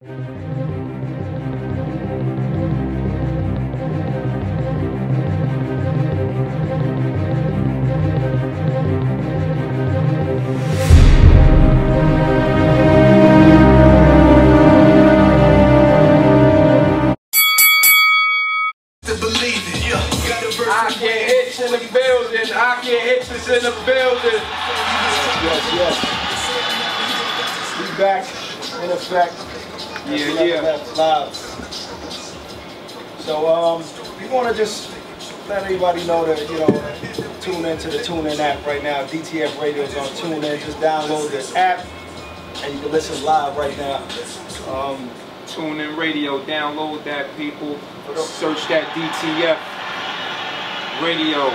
Ak Hitch in the building. Ak Hitch is in the building. Yes. We back in effect. Yeah. Live. So we want to just let everybody know that, you know, tune into the TuneIn app right now. DTF Radio's on TuneIn. Just download this app and you can listen live right now. TuneIn Radio, download that, people. Search that DTF Radio.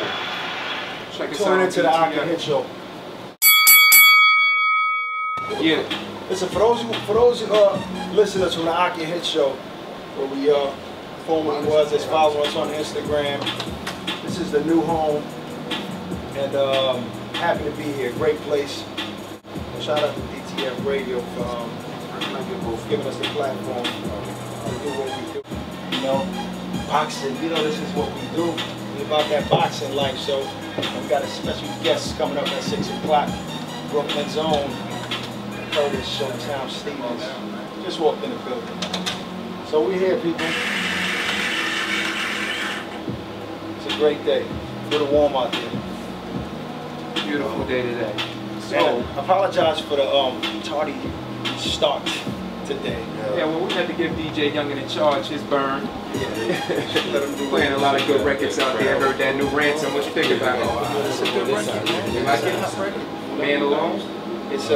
Check us out. Tune into the Ak Hitch Show. Yeah. Listen, for those listeners from the Ak Hitch Show, where we formerly was, just follow us on Instagram. This is the new home, and happy to be here. Great place. Shout out to DTF Radio for giving us the platform to do what we do. You know, boxing. You know, this is what we do. We're about that boxing life. So we've got a special guest coming up at 6 o'clock. Brooklyn's own Curtis Showtime Stevens just walked in the building. So we're here, people. It's a great day. A little warm out there. Beautiful day today. So I apologize for the tardy start today. yeah, well, we had to give DJ Young in charge his burn. Yeah. Playing a lot of good records out there. I heard that new Ransom. What you think about it? It's a good record. You like it? Man Alone? It's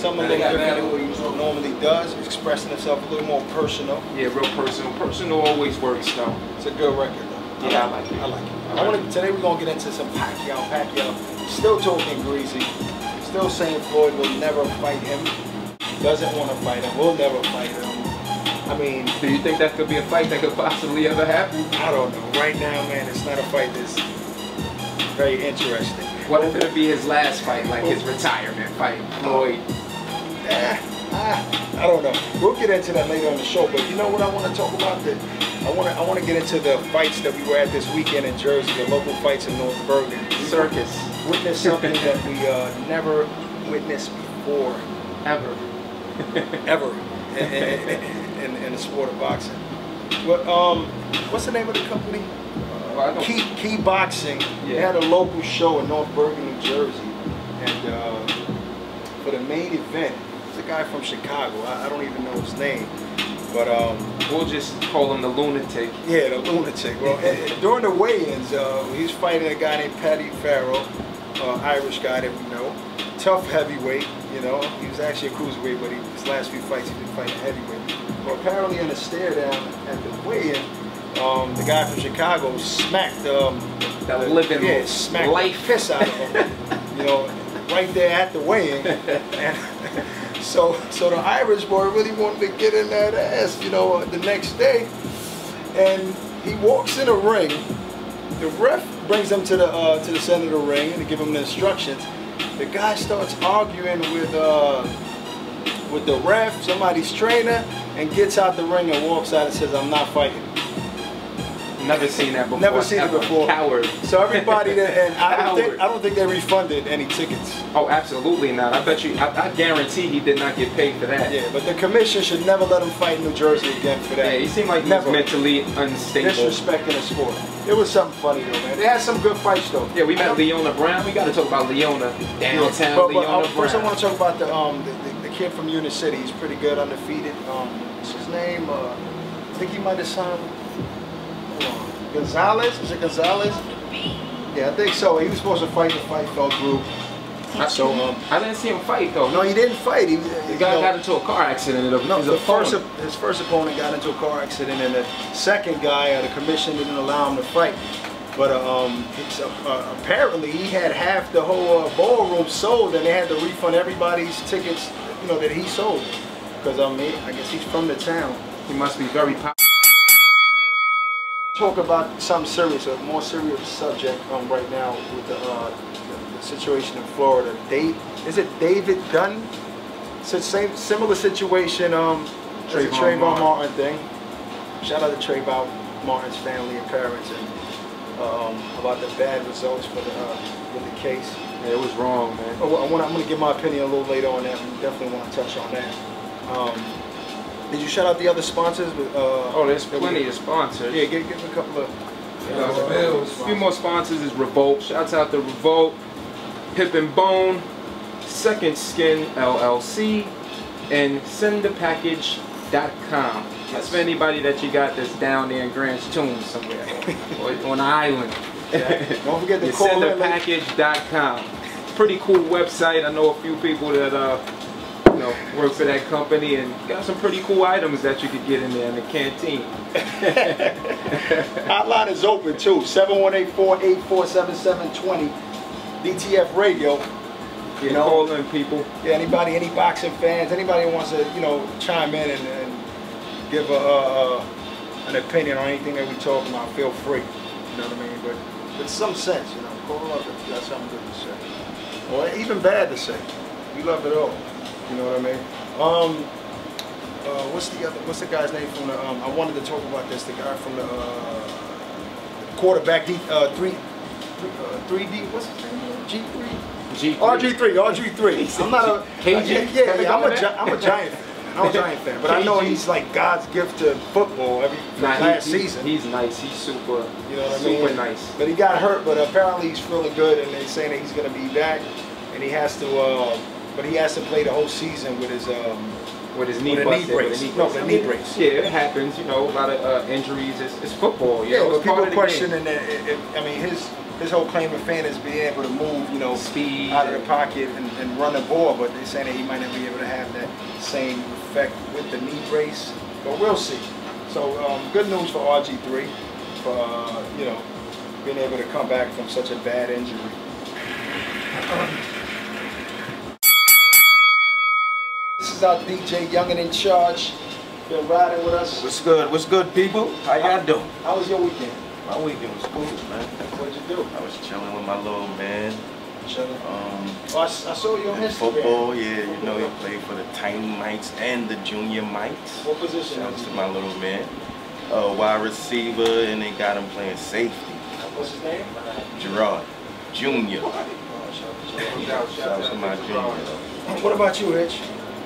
something a little different than what he normally does. It's expressing itself a little more personal. Yeah, real personal. Personal always works, though. It's a good record, though. Yeah, I like it. I like it. Today we're gonna get into some Pacquiao. Still talking greasy. Still saying Floyd will never fight him. Doesn't want to fight him. Will never fight him. I mean, Do you think that could be a fight that could possibly ever happen? I don't know. Right now, man, it's not a fight that's very interesting. What if it'll be his last fight, like his retirement fight, Floyd? I don't know. We'll get into that later on the show. But you know what I want to talk about? I want to get into the fights that we were at this weekend in Jersey, the local fights in North Bergen. Circus. Witnessed something that we never witnessed before, Ever. ever, in the sport of boxing. But what's the name of the company? Key Boxing. Yeah. They had a local show in North Bergen, New Jersey, and for the main event, it's a guy from Chicago. I don't even know his name, but We'll just call him the lunatic. yeah, the lunatic. Well, during the weigh-ins, he was fighting a guy named Paddy Farrell, Irish guy that we know, tough heavyweight. You know, he was actually a cruiserweight, but his last few fights he's been fighting heavyweight. Well, apparently in a stare down at the weigh-in, the guy from Chicago smacked That living smacked life the piss out of him. You know, right there at the weigh-in. And so the Irish boy really wanted to get in that ass, you know, the next day. And he walks in a ring. The ref brings him to the center of the ring and to give him the instructions. The guy starts arguing with the ref, somebody's trainer, and gets out the ring and walks out and says, "I'm not fighting." Never seen that before. Never seen it before. Coward. So everybody that, and Coward. I don't think they refunded any tickets. Oh, absolutely not. I bet you, I guarantee he did not get paid for that. Yeah, but the commission should never let him fight in New Jersey again for that. Yeah, he seemed like he Never. was mentally unstable. Disrespecting the sport. It was something funny though, man. They had some good fights though. Yeah, we met Leona Brown. We got to talk about Leona. Downtown But, Leona Brown. first I want to talk about the kid from Union City. He's pretty good, undefeated. What's his name? I think he might have signed Gonzalez. Is it Gonzalez? Yeah, I think so. He was supposed to fight, the fight fell through. I didn't see him fight though. No, he didn't fight. The guy got into a car accident. His first opponent got into a car accident, and the second guy, the commission didn't allow him to fight. But apparently he had half the whole ballroom sold, and they had to refund everybody's tickets, you know, that he sold. Because I guess he's from the town. He must be very popular. Talk about something serious, a more serious subject right now with the situation in Florida. Is it David Dunn? It's the same similar situation It's a Trayvon Martin thing. Shout out to Trayvon Martin's family and parents, and about the bad results for with the case. Yeah, it was wrong, man. I'm going to give my opinion a little later on that. We definitely want to touch on that. Did you shout out the other sponsors? Oh, there's plenty of sponsors. Yeah, give a couple of. A few more sponsors is Revolt. Shouts out to Revolt, Hip and Bone, Second Skin LLC, and SendThePackage.com. That's for anybody that you got that's down there in Grant's Tomb somewhere, or on the island. Yeah. Don't forget to call SendThePackage.com. Pretty cool website. I know a few people that work for that company and got some pretty cool items that you could get in there in the canteen. Hotline is open too, 718-484-7720. DTF Radio. You know, call in people. Yeah, anybody, any boxing fans, anybody who wants to, chime in and give an opinion on anything that we talk about, feel free. You know what I mean? But with some sense, call up if you got something good to say, or even bad to say. We love it all. You know what I mean? What's the guy's name from the? I wanted to talk about this. The guy from the quarterback 3D. What's his name? RG3. I'm not a KG. I'm a Giant fan. I'm a Giant fan, but I know he's like God's gift to football. Last season, he's nice. He's super. You know what I mean? Super nice. But he got hurt. But apparently he's feeling good, and they're saying that he's going to be back, and he has to. But he has to play the whole season with his knee brace. The knee brace. Yeah, it happens. A lot of injuries. It's football. But people questioning that. I mean, his whole claim to fame is being able to move, speed out of the pocket and run the ball. But they're saying that he might not be able to have that same effect with the knee brace. But we'll see. So good news for RG3 for being able to come back from such a bad injury. This is our DJ Young and in Charge. Been riding with us. What's good? What's good, people? How y'all doing? How was your weekend? My weekend was cool, man. What'd you do? I was chilling with my little man. Chilling. I saw you on Instagram. Football, yeah. He played for the Tiny Mites and the Junior Mites. What position? Shout out to my little man. Wide receiver, and they got him playing safety. What's his name? Gerard Junior. Shout out to my junior. What about you, Hitch?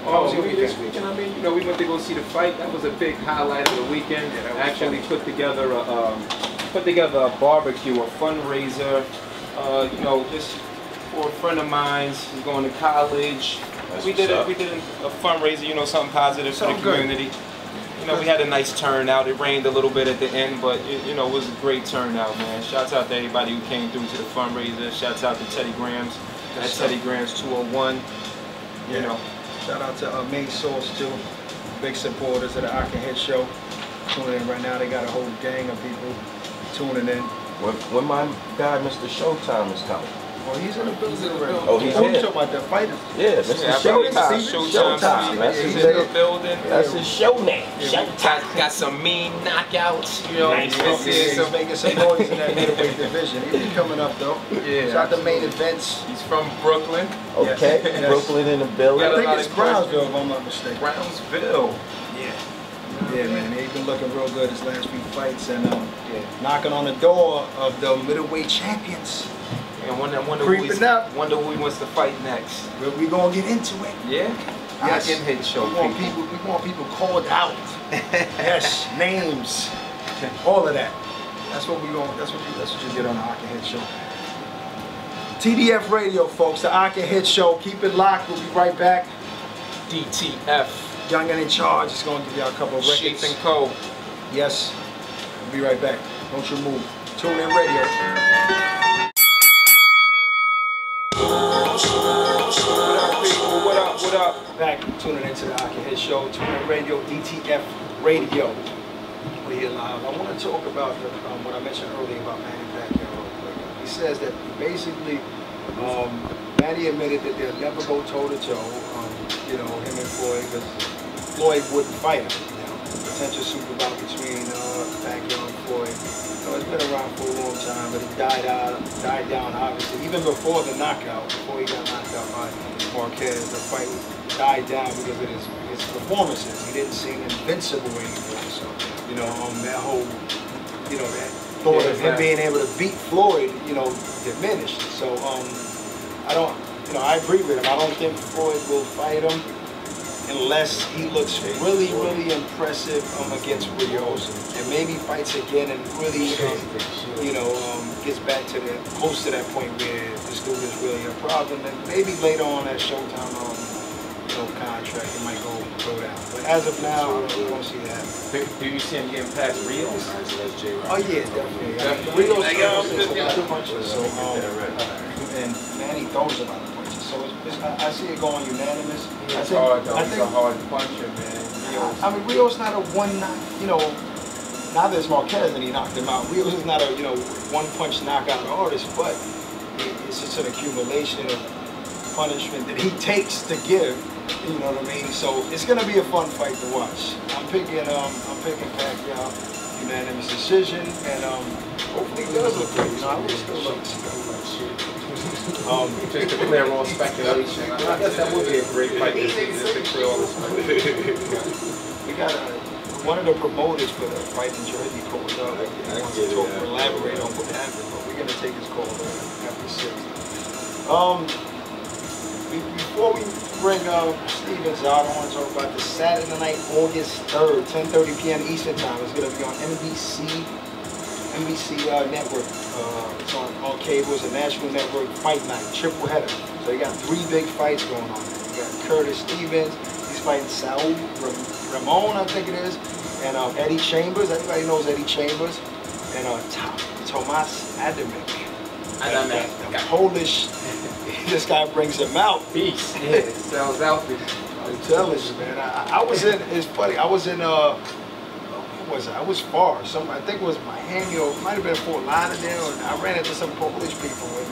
This weekend, we went to go see the fight. That was a big highlight of the weekend. Actually put together a barbecue, a fundraiser. Just for a friend of mine who's going to college. We did a fundraiser. Something positive for the community. We had a nice turnout. It rained a little bit at the end, but it was a great turnout, man. Shouts out to everybody who came through to the fundraiser. Shouts out to Teddy Grams at Teddy Grams 201. Shout out to Main Source too, big supporters of the Ak Hitch Show. Tuning in right now, they got a whole gang of people tuning in. When my guy Mr. Showtime is coming. Well, he's in the building already. Oh, he's here. Talking about the fighters. Yeah, Mr. Showtime. That's his building. That's his show name. Got some mean knockouts. He's making some noise in that middleweight division. He'll be coming up though. Yeah. Shout out to main events. He's from Brooklyn. Okay, yes. Brooklyn in the building. I think it's Brownsville, if I'm not mistaken. Brownsville. Yeah, man, he's been looking real good his last few fights and knocking on the door of the middleweight champions. And wonder who he wants to fight next. We're gonna get into it. Yeah. Yes. Ak Hitch Show. We want people called out. Yes, names, all of that. That's what we going. That's what you get on the Ak Hitch Show. TDF Radio, folks. The Ak Hitch Show. Keep it locked. We'll be right back. DTF. Young and in Charge is going to give you a couple of records. Sheep and Co. Yes. We'll be right back. Don't you move. Tune in radio. What up? Back tuning into the Ak Hitch Show. Tune in radio. DTF Radio. We're here live. I want to talk about what I mentioned earlier about Manny Pacquiao. He says that basically Manny admitted that they'll never go toe-to-toe, him and Floyd, because Floyd wouldn't fight him. Potential super bout between Pacquiao and Floyd. It's been around for a long time, but it died down obviously. Even before the knockout, before he got knocked out by Marquez, the fight died down because of his performances. He didn't seem invincible anymore. So, you know, that whole, you know, that thought of him being able to beat Floyd, you know, diminished. So, I don't, you know, I agree with him. I don't think Floyd will fight him unless he looks really, really impressive against Rios, and maybe fights again and really, you know, gets back to close to that point where this dude is really a problem. And maybe later on that Showtime, you know, contract, it might go down. But as of now, I don't see that. Do you see him getting past Rios? Oh yeah, definitely. Rios throws a lot of punches, so and Manny throws a lot of punches. So I see it going unanimous. It's hard though. He's a hard puncher, man. I mean, Rios not a one knock, you know. Neither is Marquez, and he knocked him out. Rios is not a, you know, one-punch knockout artist, but it's just an accumulation of punishment that he takes to give. You know what I mean? So it's gonna be a fun fight to watch. I'm picking Pacquiao, unanimous decision, and hopefully he does look good. You know, I would still like to see just to clear all speculation. I guess that would be a great fight. Just to clear all this We got one of the promoters for the fight in Jersey called up. He wants to talk or elaborate on what happened, but we're gonna take his call after 6. Before we bring Stevens out, I want to talk about the Saturday night, August 3rd, 10:30 p.m. Eastern Time. It's going to be on NBC Network. It's on cable. It's a national network fight night, triple header. So you got 3 big fights going on there. You got Curtis Stevens. He's fighting Saul Ramon, I think it is, and Eddie Chambers. Everybody knows Eddie Chambers, and Tomasz Adamek. The Polish. This guy brings him out. Beast. Yeah, sells out. I'm telling you, man. I was in. It's funny. I was in. What was it? I was far. I think it was Miami, or it might have been Fort Lauderdale. And I ran into some Polish people, and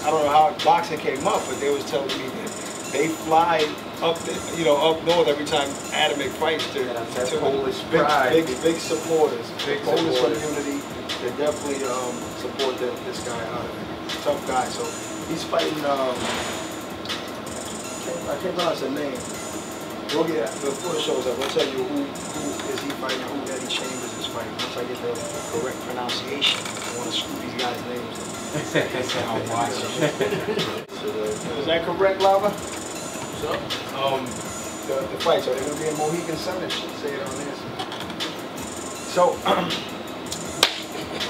I don't know how boxing came up, but they was telling me that they fly up, you know, up north every time Adamek fights to Polish big supporters. Big Polish community. They definitely support this guy out of it. Tough guy. So. He's fighting, I can't pronounce the name. We'll get before the show's up, I'll tell you who is he fighting, who Eddie Chambers is fighting. Once I get the correct pronunciation, I want to screw these guys' names up. I'm watching. Is that correct, Lava? What's up? The fights, are they going to be in Mohegan Sun? Say it on this. So,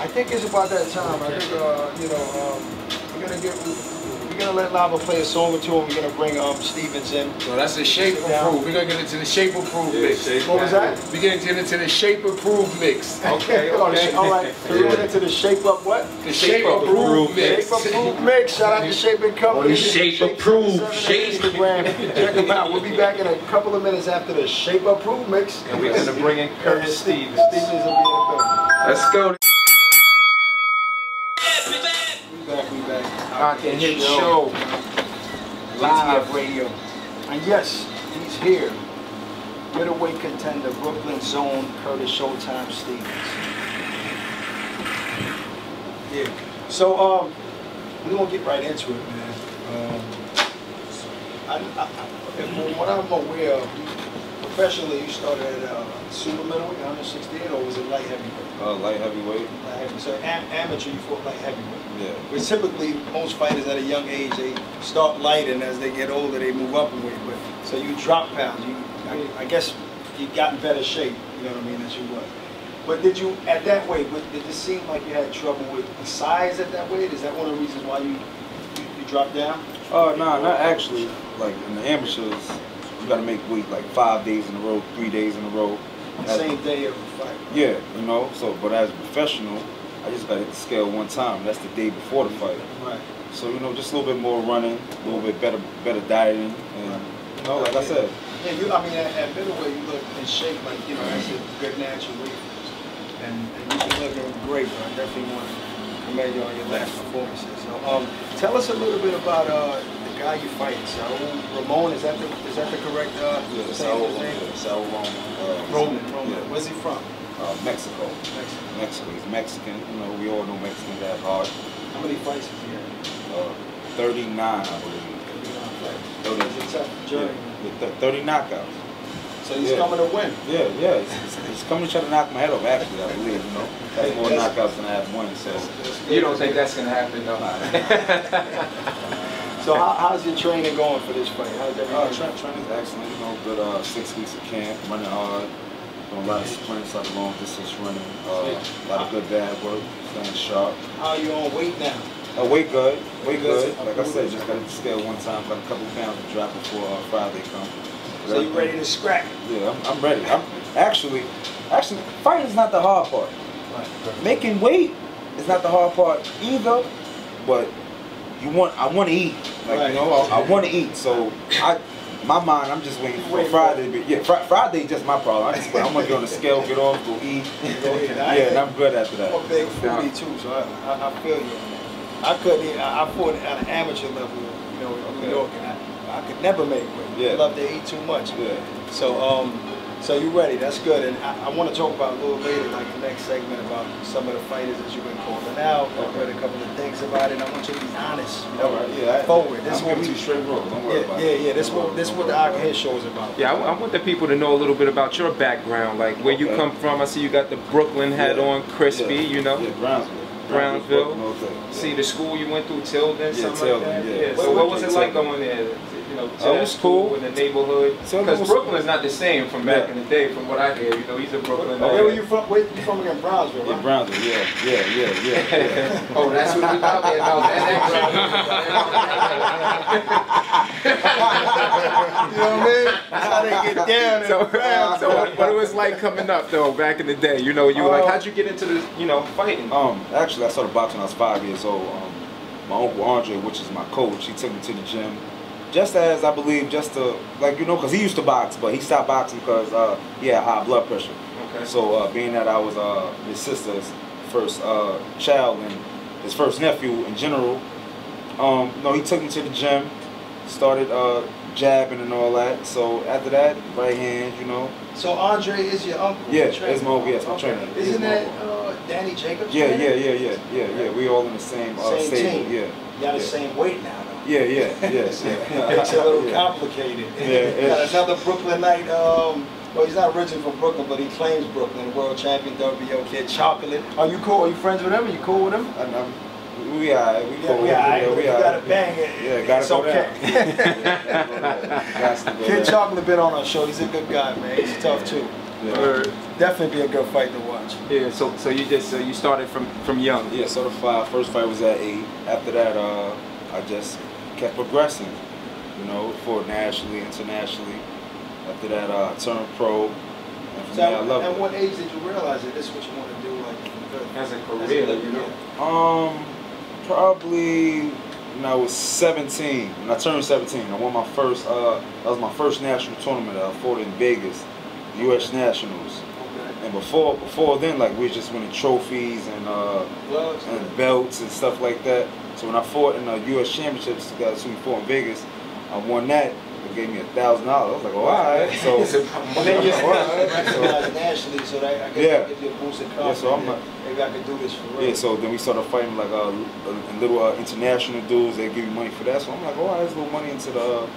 I think it's about that time. I think, you know, we're gonna let Lava play a song or two, and we're gonna bring Stevens in. So that's the Shape Approved. We're gonna get into the Shape Approved mix. What was that? We're getting into the Shape Approved mix. Okay. All right. So we're going into the Shape Up what? The Shape Approved mix. Shape Approved mix. Shout out to Shape and Company. Shape Approved. Instagram. Check them out. We'll be back in a couple of minutes after the Shape Approved mix. And we're gonna bring in Curtis Stevens. Stevens will be in the building. Let's go. We back. Ak Hitch Show. Live radio. And yes, he's here. Middleweight contender, Brooklyn Zone, Curtis Showtime Stevens. Yeah. So we're gonna get right into it, man. From what I'm aware of, professionally you started at super middleweight, 168, or was it light heavyweight? Light heavyweight. Light heavyweight. So amateur, you fought light heavyweight. Yeah. But typically, most fighters at a young age, they start light, and as they get older, they move up in weight. But so you drop pounds. I guess you got in better shape. You know what I mean? As you were. But did you, at that weight, did it seem like you had trouble with the size at that weight? Is that one of the reasons why you dropped down? No, not actually. Like in the amateurs, you got to make weight like 5 days in a row, 3 days in a row. The same day of the fight. Yeah, you know. So, but as a professional, I just got to hit the scale one time. That's the day before the fight. Right. So you know, just a little bit more running, a little bit better dieting, and you know, like I said. Yeah, I mean, at middleweight, you look in shape like, you know, that's a good natural weight. And you've been looking great, bro. I definitely want to commend you on your last performances. So, tell us a little bit about the guy you fight, Saul Ramon. Is that the correct yeah, Saul Roman. Roman. Yeah. Where's he from? Mexico. Mexico. He's Mexican. You know, we all know Mexicans that hard. How many fights has he had? 39, I believe. 30. What's that journey? Yeah, 30 knockouts. So he's coming to win. Yeah. He's coming to try to knock my head off, actually, I believe, you know. That's more knockouts than I have won, so. You don't think that's going to happen, though? So how's your training going for this fight? How's everything? Training's excellent, you know, good 6 weeks of camp, running hard, doing a lot of sprints, like long distance running, a lot of good bad work, staying sharp. How are you on weight now? Weight good. Like I said, just got to scale one time, got a couple pounds to drop before Friday comes. So you ready to scrap? Yeah, I'm ready. I'm actually, fighting is not the hard part. Making weight is not the hard part either, but I want to eat. Like, you know, I want to eat. So my mind, I'm just waiting for Friday. But yeah, Friday just my problem. I'm gonna get on the scale, get off, go eat. Yeah, and I'm good after that. I'm a big foodie too, so I feel you. I couldn't eat. I fought at an amateur level, you know, in New York, and I could never make weight. Yeah. I love to eat too much. Yeah. So you ready? That's good. And I want to talk about a little later, like the next segment, about some of the fighters that you've been calling out. I've read a couple of things about it. I want you to be honest. You know, forward. This I'm giving you straight roll. Don't worry about it. Yeah. This is what the Ak Hitch Show is about. Yeah, I want the people to know a little bit about your background, like where you come from. I see you got the Brooklyn hat on, crispy, you know. Yeah, Brownsville. See the school you went through, Tilden, something like that. Yeah. So what was it like going there? You know, it was cool in the neighborhood. Because Brooklyn is not the same from back in the day, from what I hear. You know, he's a Brooklyn. Where were you from? Where you from again? Brownsville, right? Yeah, Brownsville. Yeah. Oh, that's what we about there. No, you know what I mean? That's how they get down. So what it was like coming up though back in the day? You know, you were like, how'd you get into the, you know, fighting? Actually, I started boxing when I was 5 years old. My uncle Andre, which is my coach, he took me to the gym. Just as, I believe, just to, like, you know, because he used to box, but he stopped boxing because he had high blood pressure. Okay. So being that I was his sister's first child and his first nephew in general, he took me to the gym, started jabbing and all that. So after that, right hand, you know. So Andre is your uncle? Yeah, it's my uncle, yes, my trainer. Isn't that Danny Jacobs? Yeah. We all in the same stable. Team. Yeah. You got the same weight now, though. Yeah. Makes it a little complicated. You got another Brooklynite, well, he's not originally from Brooklyn, but he claims Brooklyn, world champion, WBO kid, Chocolate. Are you cool? Are you friends with him? Are you cool with him? We alright. We cool. You gotta bang it. Yeah, gotta go down. Kid Chocolate been on our show. He's a good guy, man. He's tough too. Yeah. Definitely be a good fight to watch. Yeah. So you started from young. Yeah. So first fight was at 8. After that, I just kept progressing. You know, fought nationally, internationally. After that, I turned pro. And from there, I loved it. At what age did you realize that this is what you want to do, like as a career? You know. Probably when I was 17. When I turned 17, I won my first. That was my first national tournament. I fought in Vegas, U.S. Nationals. Okay. And before then, like we was just winning trophies and belts and stuff like that. So when I fought in the U.S. Championships, guys who fought in Vegas, I won that. They gave me $1,000. I was like, oh, all right. So then you're recognized nationally, so that I guess gives you a boost of confidence. Yeah, so I'm like, maybe I could do this for real. Yeah, so then we started fighting like little international dudes. They give you money for that. So I'm like, oh, there's a little money into the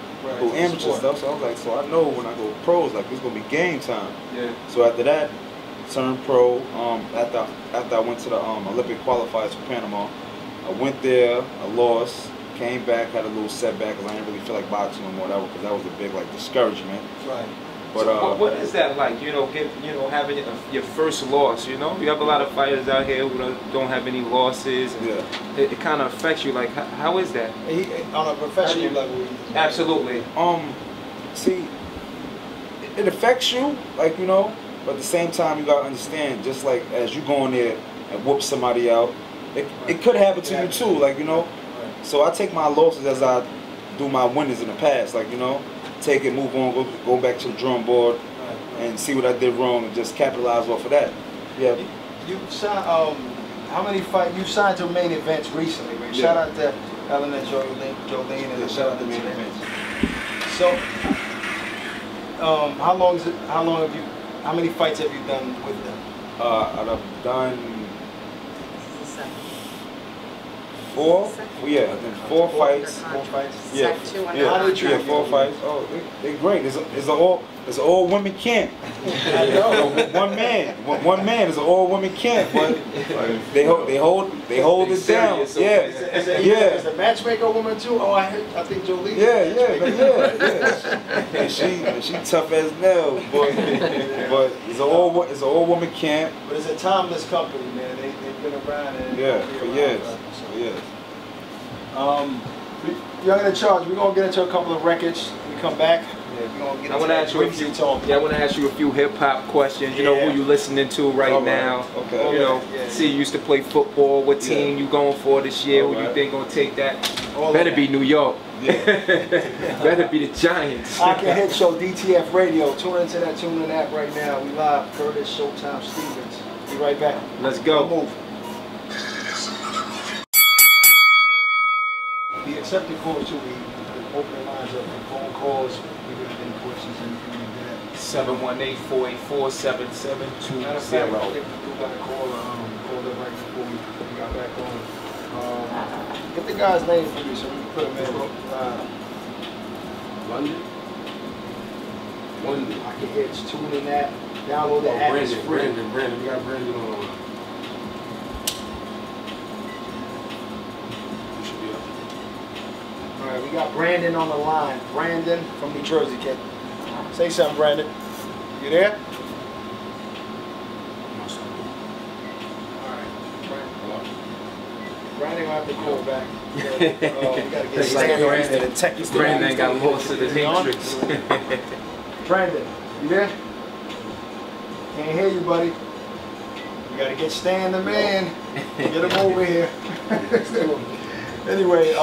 amateur stuff. So I was like, so I know when I go pros, like it's gonna be game time. Yeah. So after that, turned pro. After I went to the Olympic qualifiers for Panama, I went there. I lost. Came back, had a little setback because I didn't really feel like boxing no more. Because that was a big like discouragement. Right. But so what is that like? You know, having your first loss. You know, you have a lot of fighters out here who don't have any losses. And it kind of affects you. Like, how is that? On a professional level. Absolutely. See, it affects you, like, you know, but at the same time you gotta understand, just like as you go in there and whoop somebody out, it could happen to you too, like, you know. So I take my losses as I do my winners in the past, like, you know, take it, move on, go back to the drawing board, and see what I did wrong and just capitalize off of that. Yeah. You signed, how many fights? You signed to main events recently, right? Shout out to Ellen and Jolene, and shout out to main events. So, how many fights have you done with them? I've done 4. Yeah, I think 4 fights. 4 fights. Yeah, yeah, 4 fights. Oh, they great. It's an all women camp. I know. One man is an all women camp, but they hold it down. Yeah, Is the matchmaker a woman too? Oh, I think Jolie. Yeah. And she tough as nails, but it's an all woman camp. But it's a timeless company, man. They've been around and for years. Young and in Charge, we're gonna get into a couple of records. We come back. I want to ask you a few. I want to ask you a few hip hop questions. You know who you listening to right now. Okay. You know, see, you used to play football. What team you going for this year? Who you think gonna take that? Better be New York. Better be the Giants. Ak Hitch Show, DTF Radio. Tune into that TuneIn app right now. We live. Curtis, Showtime, Stevens. Be right back. Let's go. Move. The accepted calls too. We open the lines up for phone calls. We get any questions and anything like that. 718-484-7720. Matter of fact, I think we got a call them right before we got back on. Get the guy's name for me so we can put him in. London. Ak Hitch, tune in that. Download the app. It's free. Brandon. We got Brandon on. All right, we got Brandon on the line. Brandon from New Jersey, kid. Say something, Brandon. You there? All right. Brandon gonna have to call back. We gotta get Brandon. Brandon got lost in the matrix. Brandon, you there? Can't hear you, buddy. We gotta get Stan the man. Get him over here. Anyway,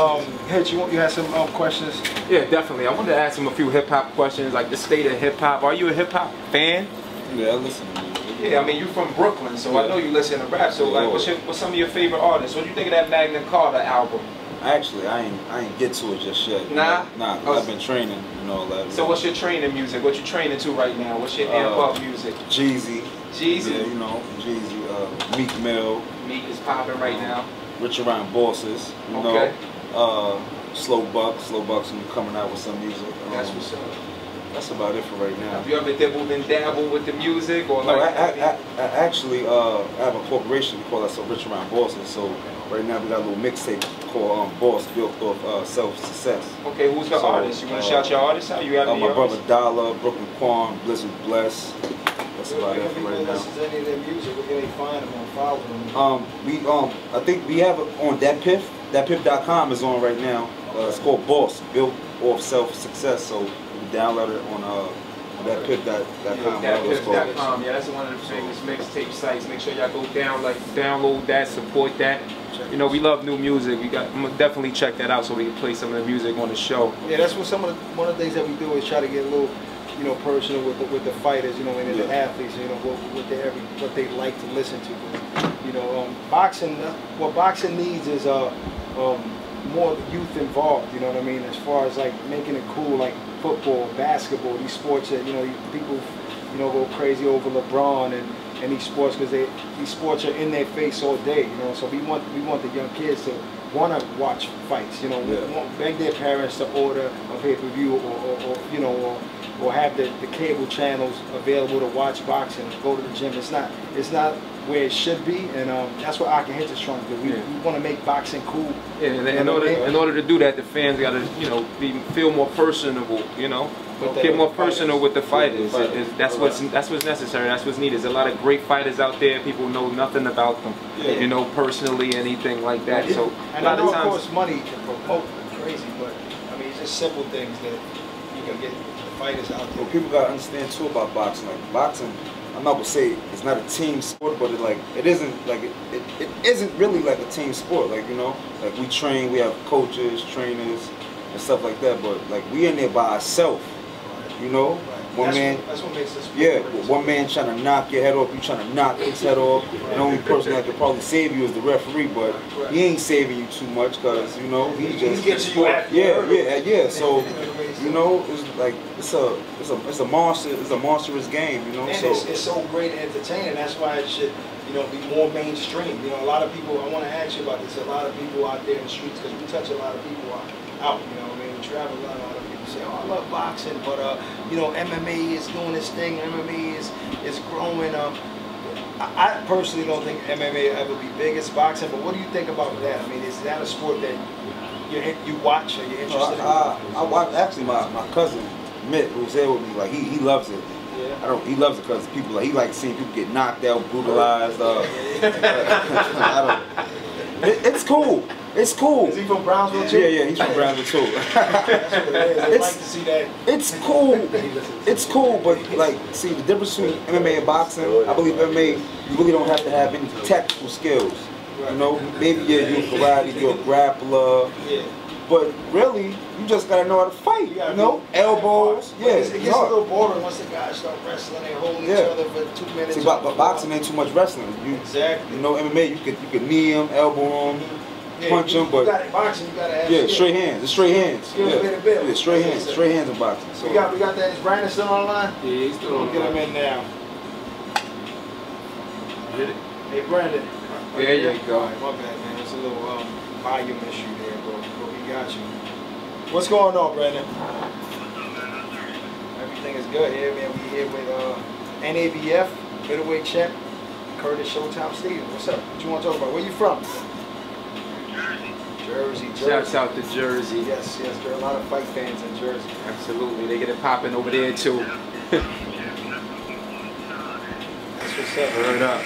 Hitch, you had some questions? Yeah, definitely. I wanted to ask him a few hip hop questions, like the state of hip hop. Are you a hip hop fan? Yeah, I listen to music. Yeah, I mean, you from Brooklyn, so I know you listen to rap. So, like, what's some of your favorite artists? What do you think of that Magna Carta album? Actually, I ain't get to it just yet. Nah? Nah, I've been training and all that. So what's your training music? What you training to right now? What's your amp up music? Jeezy. Jeezy? Yeah, you know, Jeezy. Meek Mill. Meek is popping right now. Rich Around Bosses, you know. Slow Bucks coming out with some music. That's what's up. That's about it for right now. Have you ever dabbled and dabbled with the music, or no, like? I actually have a corporation called us Rich Around Bosses. So right now we got a little mixtape called Boss, built off self-success. Okay, who's the artist? You want to shout your artist out? You have any my artists? brother Dollar, Brooklyn Quan, Blizzard Bless. That's about it for right now. Listen to any of their music, where can they find them and follow them? I think we have it on Datpiff. Datpiff.com is on right now. It's called Boss, built off self-success. So you can download it on Datpiff.com. Datpiff.com. Yeah, that's one of the famous mixtape sites. Make sure y'all go download that, support that. You know, we love new music. I'm gonna definitely check that out so we can play some of the music on the show. Yeah, that's what one of the things that we do is try to get a little, you know, personal with the fighters, you know, and the athletes, you know, what they like to listen to. You know, boxing. What boxing needs is more youth involved. You know what I mean? As far as like making it cool, like football, basketball, these sports that, you know, people, you know, go crazy over LeBron and these sports because these sports are in their face all day. You know, so we want the young kids to want to watch fights. You know, beg their parents to order a pay-per-view or you know, or have the cable channels available to watch boxing. Go to the gym. It's not where it should be, and that's what Ak Hitch is trying to do. We want to make boxing cool. Yeah, in order to do that, the fans got to, you know, feel more personable. You know, get more personal with the fighters. That's what's necessary. That's what's needed. There's a lot of great fighters out there. People know nothing about them, you know, personally, anything like that. So a lot of times, it costs money to promote crazy, but I mean, it's just simple things that you can get the fighters out there. Well, people gotta understand too about boxing. Like boxing, I'm not gonna say it's not a team sport, but it isn't really like a team sport. Like, you know, like we train, we have coaches, trainers, and stuff like that. But like we in there by ourselves, you know. That's what makes this. Yeah, one man trying to knock your head off, you trying to knock his head off. And the only person that could probably save you is the referee, but he ain't saving you too much because you know he just gets you after. Yeah. So you know it's like it's a monstrous game, you know. And so it's so great and entertaining. That's why it should, you know, be more mainstream. You know, a lot of people. I want to ask you about this. A lot of people out there in the streets because we touch a lot of people out. You know, I mean, we travel a lot of people say, "Oh, I love boxing," but you know, MMA is doing this thing. MMA is growing. I personally don't think MMA will ever be big as boxing. But what do you think about that? I mean, is that a sport that you watch or you're interested in? I watch. Actually, my cousin Mitt, who's there with me, like he loves it. Yeah. He loves it because people he likes seeing people get knocked out, brutalized. It's cool. It's cool. Is he from Brownsville too? Yeah, he's from Brownsville too. That's what it is. I'd like to see that. It's cool. It's cool, but like, see the difference between MMA and boxing. I believe MMA, you really don't have to have any technical skills. You know, maybe you're a karate, you're a grappler. Yeah. But really, you just gotta know how to fight. You know, elbows. Yeah, it gets a little boring once the guys start wrestling. They hold each other for 2 minutes. See, but boxing ain't too much wrestling. Exactly. You know, MMA, you could knee him, elbow him, punch him, but boxing, you gotta have straight hands. It's straight hands. Yeah, straight hands in boxing. So we got that. Is Brandon still online? Yeah, he's still on. Get him in now. Hey, Brandon. There you go. All right, my bad, man. There's a little volume issue there, bro. But we got you. What's going on, Brandon? Everything is good here, man. We here with NABF, middleweight champ, Curtis Showtime Stevens. What's up? What you want to talk about? Where you from? Jersey. Shouts out to Jersey. Yes, there are a lot of fight fans in Jersey. Absolutely, they get it popping over there too. That's what's up. Word up.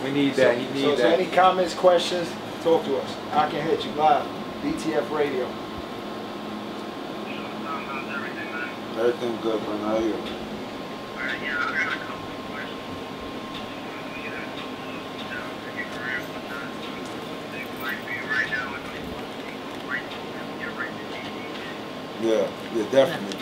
We need that. He needs So that. any comments, questions, talk to us. I can hit you live. BTF Radio. everything good, man. How are you? Yeah, definitely.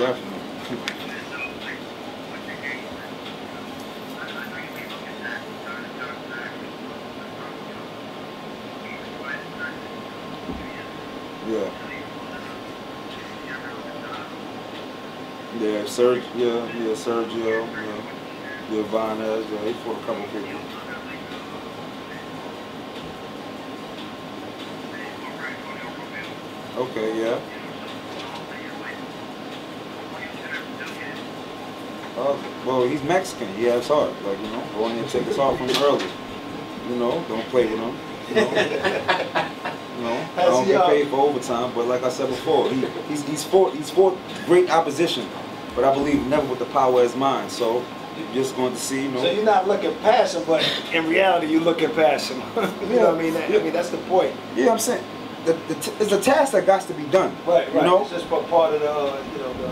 Yeah, Sergio, Vanez, he fought a couple people. Okay, yeah. Well, he's Mexican. He has heart. Like, go in there and take his heart from him early. Don't play with him. I don't get paid for overtime, but like I said before, he's fought great opposition, but I believe never with the power as mine. So you're just going to see, So you're not looking past him, but in reality, you're looking past him. You know what I mean? I mean, that's the point. Yeah, I'm saying it's a task that got to be done. Right. It's just part of the.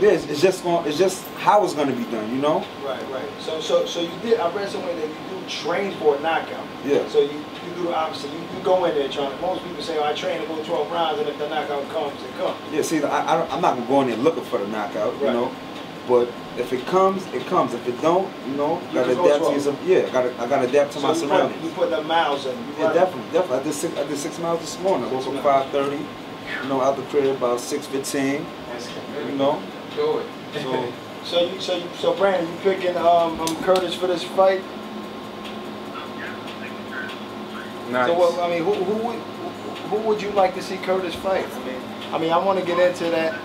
Yeah, it's just how it's going to be done. Right. So you did. I read somewhere that you do train for a knockout. Yeah. So you do the opposite. You go in there trying to. Most people say, I train to go 12 rounds, and if the knockout comes, it comes. Yeah. See, I'm not gonna go in there looking for the knockout. Right. But if it comes, it comes. If it don't, gotta adapt to yourself. Yeah, I gotta adapt to my surroundings. You put the miles in. Yeah, definitely. I did 6 miles this morning. I woke up 5:30. Out the crib about 6:15. Do it. So Brandon, you picking Curtis for this fight? Nice. So I mean, who would you like to see Curtis fight? I mean, I want to get into that.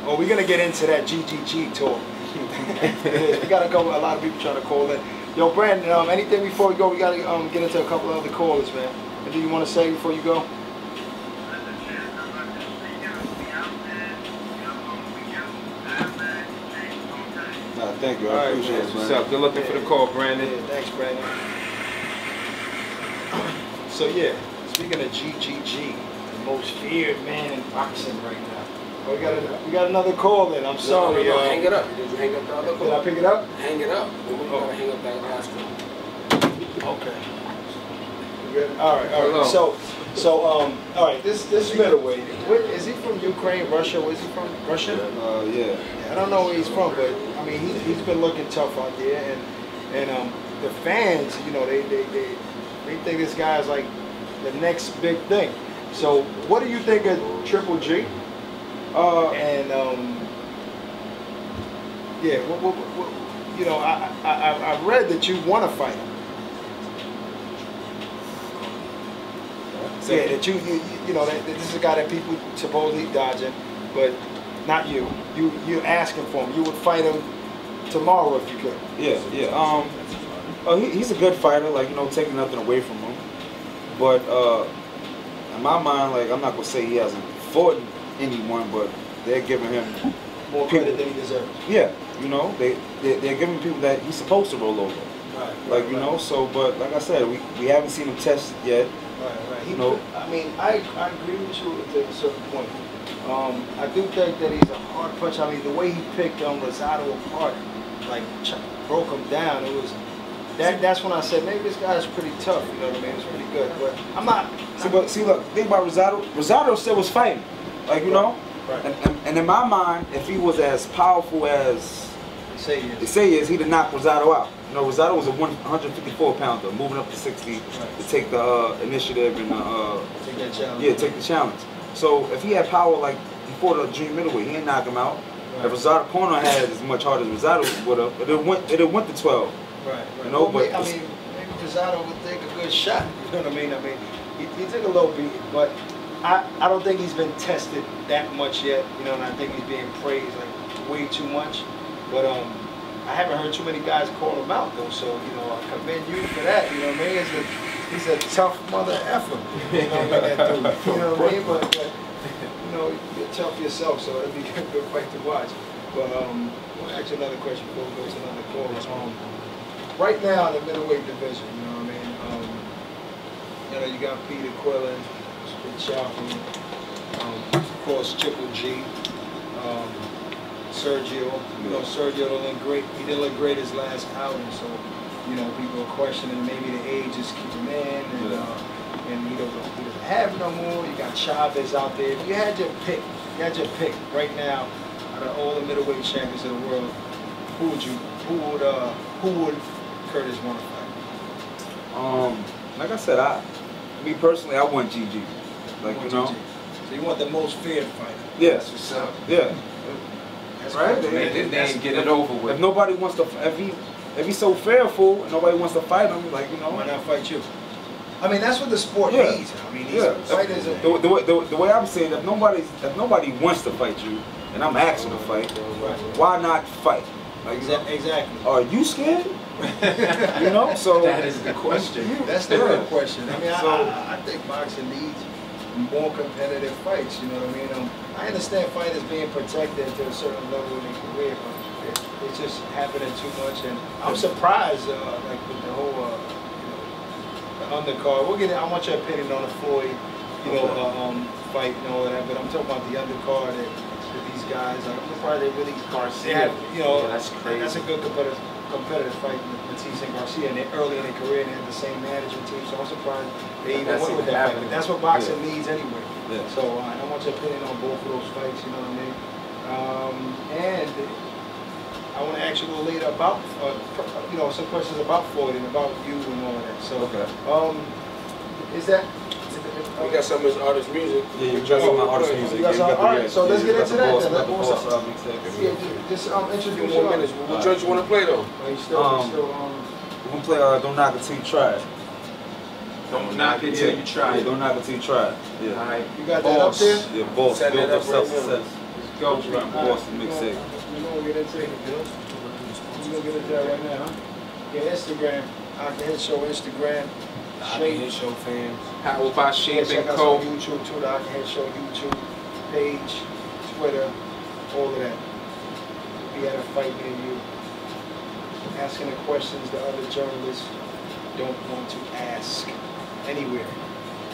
Oh, we're gonna get into that GGG talk. We got a lot of people trying to call in. Yo, Brandon, anything before we go? We gotta get into a couple of other callers, man. Anything you want to say before you go? Thank you. I appreciate it, man. What's up? Good looking for the call, Brandon. Yeah, thanks, Brandon. So speaking of GGG, the most feared man in boxing right now. Oh, we got another call in. I'm sorry. No, hang it up. Did you hang up the other call? Did I pick it up? Hang it up. Then we gotta hang up that last one. Okay. good? All right. So, all right. This middleweight. Is he from Ukraine, Russia? Where's he from? Russia? Yeah. I don't know where he's from, but I mean, he's been looking tough out there, and the fans, you know, they think this guy's like the next big thing. So, what do you think of Triple G? Yeah, you know, I read that you want to fight him. Yeah, that you know, that this is a guy that people supposedly dodging, but not you. You're asking for him. You would fight him tomorrow if you could. Yeah. He's a good fighter. Like, you know, taking nothing away from him, but in my mind, like, I'm not gonna say he hasn't fought anyone, but they're giving him more credit than he deserves. Yeah, you know, they're giving people that he's supposed to roll over. Right. You know, so, but like I said, we haven't seen him test yet. Right. You know, I mean, I agree with you to a certain point. I do think that he's a hard punch. I mean, the way he picked Rosado apart, like broke him down, it was that's when I said maybe this guy's pretty tough. You know what I mean? It's pretty good, but I'm not. See, look, think about Rosado. Rosado still was fighting, like, you know. Right. And in my mind, if he was as powerful as they say he is, he'd have knocked Rosado out. You know, Rosado was a 154 pounder, moving up to 60 to take the initiative and take that challenge. Yeah, take the challenge. So if he had power like he fought a junior middleweight, he didn't knock him out. Right. If Rosado corner had as much heart as Rosado would have, it went to 12. Right. You know, well, but I mean, maybe Rosado would take a good shot. You know what I mean? He took a low beat, but I don't think he's been tested that much yet. You know, and I think he's being praised like way too much. But I haven't heard too many guys call him out though. So, you know, I commend you for that. You know what I mean? He's a tough mother effer. You know what I mean? That dude. You know what I mean? But you know, you're tough yourself, so it'll be a good fight to watch. But we'll ask you another question before we go to another call. Right now in the middleweight division, you know what I mean? You know, you got Peter Quillen, big champion. Of course, Triple G. Sergio, you know, Sergio didn't look great. He didn't look great his last outing, so you know, people are questioning maybe the age is keeping in, and he doesn't have no more. You got Chavez out there. If you had your pick, right now out of all the middleweight champions of the world, who would Curtis want to fight? Like I said, me personally, I want GG. Like, you know. So you want the most feared fighter? Yes. Yeah. That's right. They didn't get it over with. If nobody wants to, if he's so fearful and nobody wants to fight him, like, you know, why not fight you? I mean, that's what the sport needs. I mean, these fighters. The way I'm saying, if nobody wants to fight you, and I'm asking to fight, why not fight? Like, exactly. Are you scared? You know, so that is the question. That's the real question. I mean, I think boxing needs more competitive fights. You know what I mean? I understand fighters being protected to a certain level in their career, but it's just happening too much. And I'm surprised, like with the whole, you know, the undercard. We'll get it. I want your opinion on the Floyd, you know, fight and all of that. But I'm talking about the undercard and these guys. I'm surprised they really Garcia. You know, that's crazy. That's a good competitive fight with Batista and Garcia, and early in their career, and they had the same management team. So I'm surprised they even went with that fight. But that's what boxing needs anyway. Yeah. So I want your opinion on both of those fights. You know what I mean? And I want to ask you a little later about, you know, some questions about Floyd and about you and all of that. So, is that? We got some of his artist music. Yeah, you got some of my artist music. Alright, so let's get into that then. Just introduce 2 more minutes. What joint you want to play though? We're gonna play Don't Knock It Till You Try. Don't knock it till you try. Yeah, don't knock it till you try. Yeah. Alright. You got that up there? Yeah, Boss. Set Built that up up right self-success. Go. Boston mixtape. We're gonna get into it. We're gonna get into that right now, huh? Yeah, Instagram. Ak Hitch Show Instagram. Ak Hitch Show fans. Powered by Shape Check and us Co. on YouTube too. The Ak Hitch Show YouTube page, Twitter, all of that. We had a fight near you. Asking the questions the other journalists don't want to ask anywhere.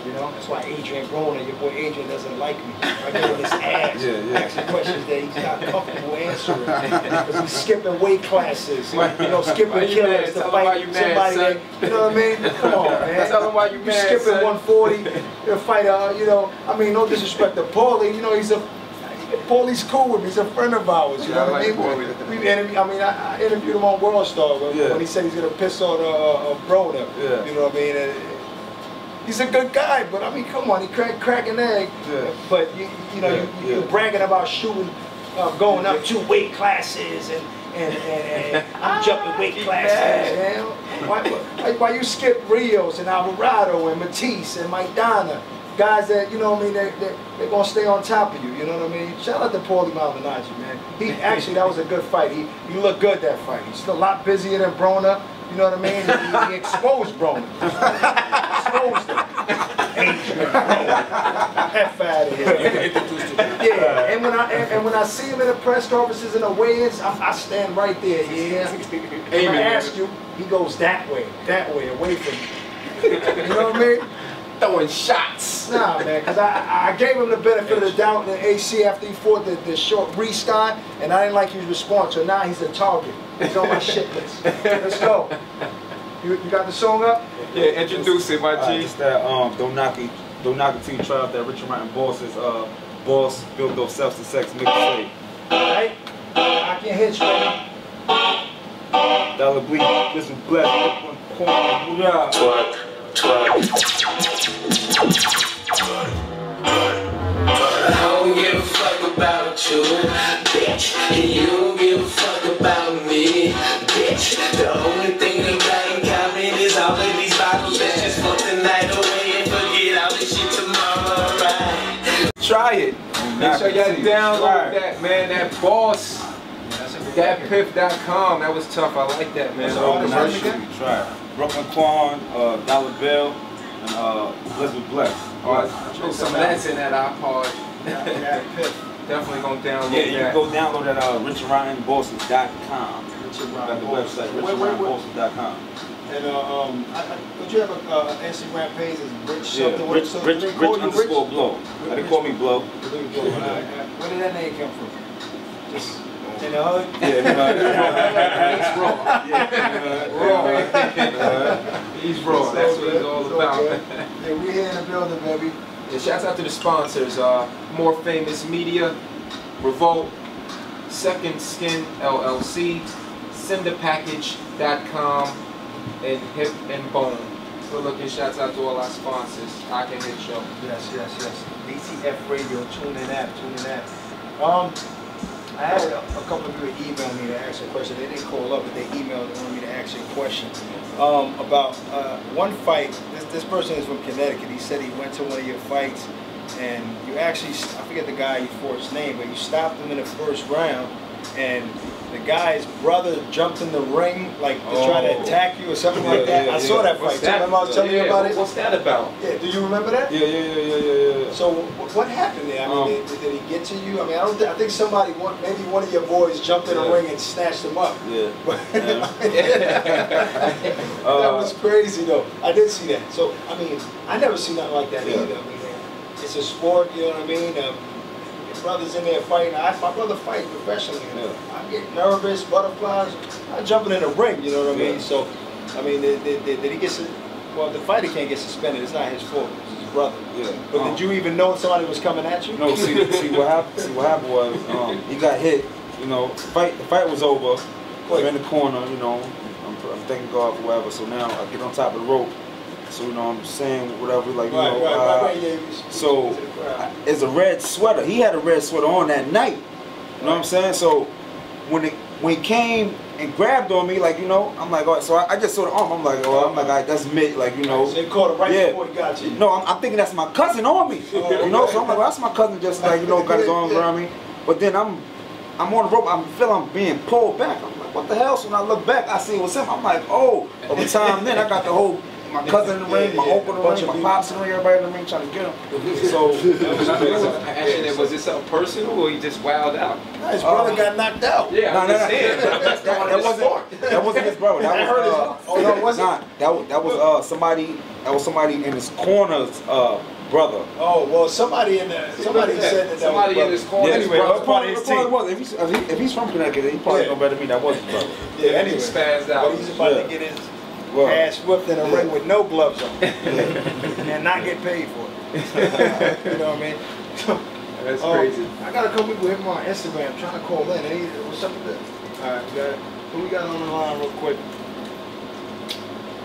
You know, that's why Adrian Broner, your boy Adrian, doesn't like me. I give him his ass, asking questions that he's not comfortable answering because he's skipping weight classes. You know, skipping killers to fight somebody. You know what I mean? Come on, man. Tell him why you mad, skipping 140 to fight. You know, I mean, no disrespect to Paulie. You know, Paulie's cool with me. He's a friend of ours. You know what I mean? I interviewed him on World Star when he said he's gonna piss on Broner. You know what I mean? He's a good guy, but I mean, come on, he crack an egg. But you're bragging about shooting, going up 2 weight classes and jumping weight classes. Man. Why you skip Rios and Alvarado and Matisse and Maidana? Guys that, you know what I mean, they're going to stay on top of you, you know what I mean? Shout out to Paulie Maldonado, man. That was a good fight. He looked good that fight. He's still a lot busier than Broner, you know what I mean? He exposed Broner. Exposed him. Adrian Broner. F out of here. Yeah, and when I see him in the press conferences and the weigh-ins, I stand right there, When I ask you, he goes that way, away from you. You know what I mean? Throwing shots. Nah, man, because I gave him the benefit of the doubt in the AC after he fought the short Reese guy, and I didn't like his response, so now he's a target. He's on my shit list. Let's go. You got the song up? Yeah, introduce it, my G. It's that Don't Knock It Till You Try Out, that Richard Martin Boss's Boss Built Off Self to Sex mixtape. Alright? Ak Hitch, baby. Dollar Bleed, this was blessed. Twerk. I don't give a fuck about you, bitch. You don't give a fuck about me, bitch. The only thing we got in common is all of these bottles. Let's just fuck the night away and forget all this shit tomorrow, right? Try it. Make sure y'all download that, man. That Boss. That Piff.com. That was tough. I like that, man. Try it. Brooklyn Quan, Dollar Bill, and Elizabeth Bless. Oh, some of that's in that iPod. Definitely gonna download that. You can go download at richardryanbosses.com. Got the website, richardryanbosses.com. And don't you have an Instagram page? Is Rich something? Rich_Blow. They call me Blow. Where did that name come from? Just in the hood? Yeah, in the hood. He's raw. That's what he's all about. Yeah, we here in the building, baby. Yeah, shouts out to the sponsors, More Famous Media, Revolt, Second Skin LLC, CinderPackage.com, and Hip and Bone. Good looking. Shouts out to all our sponsors. Ak Hitch Show. Yes. DTF Radio, tune in app. I had a couple of people email me to ask a question. They didn't call up, but they emailed and wanted me to ask you a question about one fight. This person is from Connecticut. He said he went to one of your fights, and you actually, I forget the guy you fought his name, but you stopped him in the first round, and the guy's brother jumped in the ring like to try to attack you or something like that. I saw that fight. Remember I was telling you about it? What's that about? Yeah, do you remember that? Yeah. So what happened there? I mean, did he get to you? I mean, I think somebody, maybe one of your boys jumped in the ring and snatched him up. That was crazy though. I did see that. So I mean, I never seen nothing like that either. I mean, it's a sport, you know what I mean? Your brother's in there fighting. My brother fights professionally. I get nervous, butterflies. I'm jumping in the ring, you know what I mean? So, I mean, did he get? Well, the fighter can't get suspended. It's not his fault. It's his brother. But did you even know somebody was coming at you? No. See what happened was he got hit. You know, the fight was over. I'm in the corner. You know, I'm thanking God for whatever. So now I get on top of the rope. So you know, I'm saying whatever, like So it's a red sweater. He had a red sweater on that night. You know what I'm saying? So when he came and grabbed on me, like, you know, I'm like, all right, so I just saw the arm. I'm like, all right, that's me, like, you know. So they caught it right before he got you. No, I'm thinking that's my cousin on me. You know, so I'm like, well, that's my cousin, just like, you know, got his arms around me. But then I'm on the rope. I feel I'm being pulled back. I'm like, what the hell? So when I look back, I see it was him. I'm like, oh. Over time, then I got the whole my cousin in the ring, my uncle in the ring, my pops in the ring, everybody in the ring trying to get him. So, actually, was this something personal or he just wowed out? His brother got knocked out. Yeah, that wasn't his brother. That was somebody in his corner's brother. Oh well, somebody said that. Somebody in his corner. Yeah, anyway, probably his team. If he's from Connecticut, he probably know better than me. That was his brother. Yeah, anyway, he spazzed out. But he's about to get his ass whipped in a ring with no gloves on, and not get paid for it. You know what I mean? That's crazy. I got a couple people hitting me on Instagram trying to call in. What's up with this? All right, who we got on the line real quick?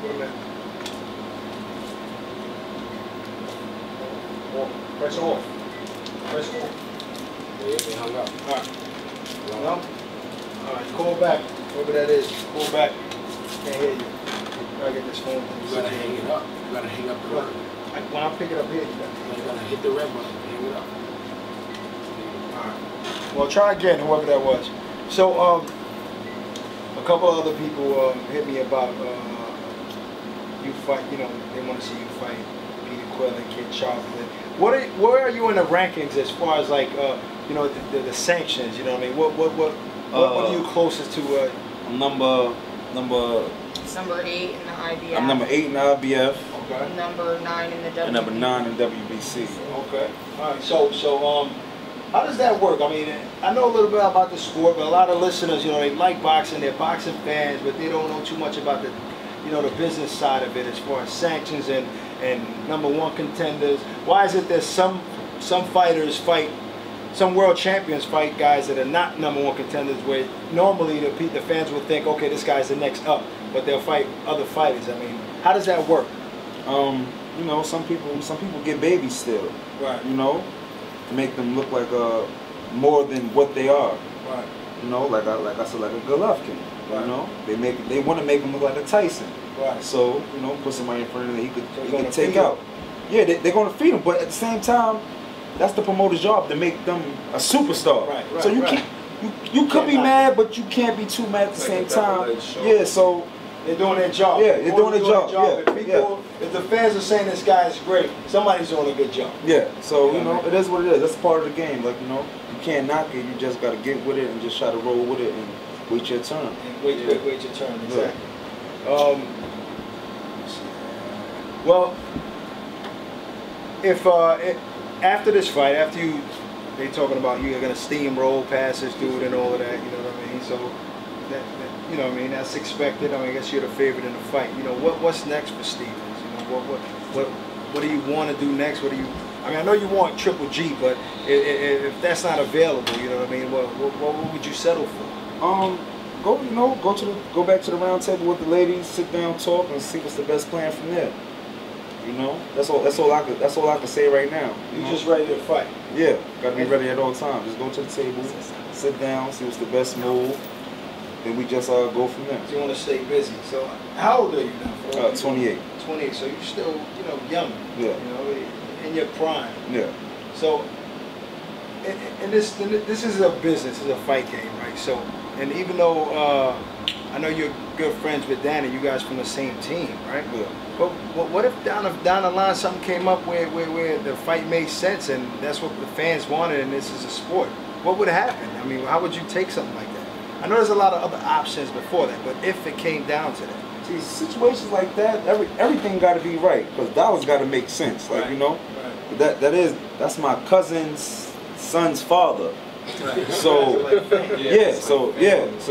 Wait a minute. Press off. Press off. Yeah, they hung up. All right. Hung up? All right, call back. Whoever that is, call back. Can't hear you. Gotta get this phone. You gotta hang it up. You gotta hang up the red. When I pick it up here, you gotta hit the red button. Hang it up. All right. Well, try again, whoever that was. So, a couple other people hit me about you fight. You know, they want to see you fight Peter Quill and Kid Chocolate. Where are you in the rankings as far as like you know the sanctions? You know what I mean? What are you closest to? I'm number 8 in the IBF. I'm number 8 in the IBF. Okay. Number 9 in the WBC. And number 9 in WBC. Okay. All right. So how does that work? I mean, I know a little bit about the sport, but a lot of listeners, you know, they like boxing, they're boxing fans, but they don't know too much about the, you know, the business side of it as far as sanctions and #1 contenders. Why is it that some fighters fight, some world champions fight guys that are not #1 contenders, where normally the fans would think, okay, this guy's the next up, but they'll fight other fighters? I mean, how does that work? You know, some people get babies still. Right. You know, to make them look like more than what they are. Right. You know, like I said, like a Golovkin. Right. You know, they want to make him look like a Tyson. Right. So, you know, put somebody in front of him that he could take out. Yeah, they're going to feed him, but at the same time, that's the promoter's job to make them a superstar. Right. So you could be mad, but you can't be too mad at the same time. Yeah. So they're doing their job. Yeah, they're doing their job. Yeah. If the fans are saying this guy is great, somebody's doing a good job. Yeah. So you know, it is what it is. That's part of the game. Like, you know, you can't knock it. You just got to get with it and just try to roll with it and wait your turn. And wait your turn. Exactly. Yeah. Well, if after this fight, after they talking about you're gonna steamroll past this dude and all of that, you know what I mean? So that you know what I mean, that's expected. I mean, I guess you're the favorite in the fight. You know, what's next for Stevens? You know, what do you want to do next? What do you? I mean, I know you want Triple G, but if that's not available, you know what I mean? What would you settle for? Go back to the round table with the ladies, sit down, talk, and see what's the best plan from there. You know, that's all I can say right now. You just ready to fight? Yeah, gotta be ready at all times. Just go to the table, sit down, see what's the best move, then we just go from there. So you want to stay busy. So how old are you now? 28. 28. So you're still, you know, young. Yeah. You know, in your prime. Yeah. So, and this is a business, it's a fight game, right? So, and even though I know you're good friends with Danny, you guys from the same team, right? Yeah. But what if down the line something came up where the fight made sense and that's what the fans wanted and this is a sport? What would happen? I mean, how would you take something like that? I know there's a lot of other options before that, but if it came down to that. See, situations like that, everything got to be right, because dollars got to make sense. Like, you know, that's my cousin's son's father. Right. So so